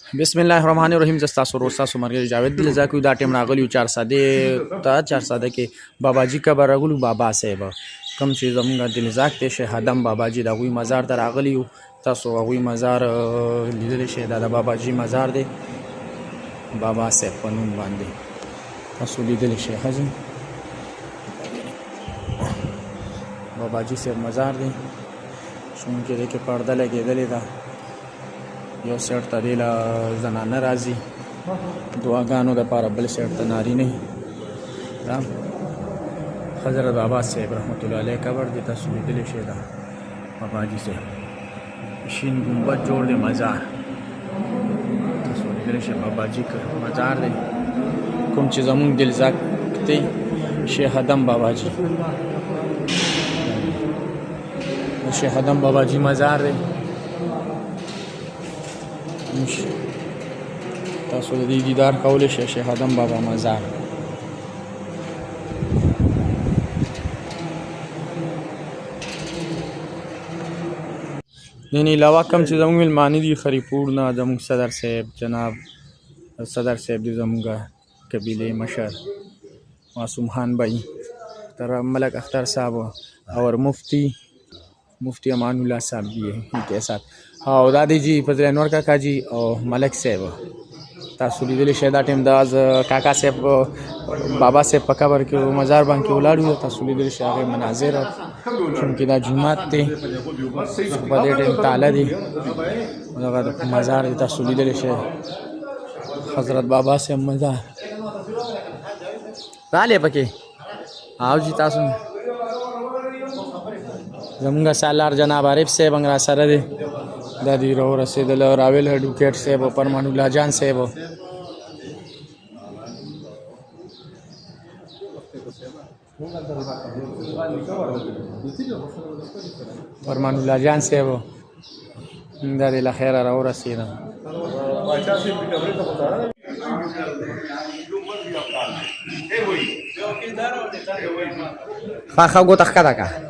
بسم الله الرحمن الرحیم. زستا سروستا سمرګ جاوید دل زاکو دا ټیم راغلی 4 ته 4 کې باباجی قبر راغلو. بابا صاحب کم چې زمونږ دل زاک ته شهادم باباجی دا غوي مزار ته راغلی. تاسو غوي مزار لیدل شي دا باباجی مزار دی. بابا صاحب په نوم باندې تاسو لیدل شي. حاجی باباجی صاحب مزار دی. څنګه کې پرده لګېدلې ده. یو سیټ ته دی له زنانه راځي دعاګانو دپاره، بل سیټ ته نارینه. دا حضرت بابا صاحب رحمت الله علیه قبر دی. تاسو لیدلی شئ دا باباجي صاحب شین ګمبد جوړ دی مزار. تاسو لیدلی شئ باباجي مزار دی. کوم چې زمونږ دلزاک دی شیخ ادم باباجي، شیخ ادم باباجي مزار دی. تاسو د دې دیدار کولی شئ. شیخ ادم بابا مزار یعنی علاوه کوم چې زموږ مېلمانه دي خریپور نه، زموږ صدر صاحب جناب صدر صاحب دی، زموږ قبیلې مشر معصوم خان بھائی، تر ملک اختر صاحب اور مفتی امان اللہ صاحب بھی ہے ان کے ساتھ، او دادی جی فضل انور کاکا جی او ملک صاحب. تاسو لیدلی شئ دا ټیم د کاکا صاحب بابا صاحب په قبر کې مزار باندې ولاړ یو. تاسو لیدلی شئ هغې مناظر چونکې دا جومات دی په دې ټیم تاله دی. دغه مزار دی. تاسو لیدلی شئ حضرت بابا صاحب مزار رالی پکې. او جی تاسو زمونږ سالار جناب عارف صاحب را سره دی. دا دی رو رسېدل راویل ایډوکیټ صاحب او فرمان الله جان صاحب. فرمان الله جان صاحب دا دی له خیره را ورسېدم. ښه ګوته ښکته کړه.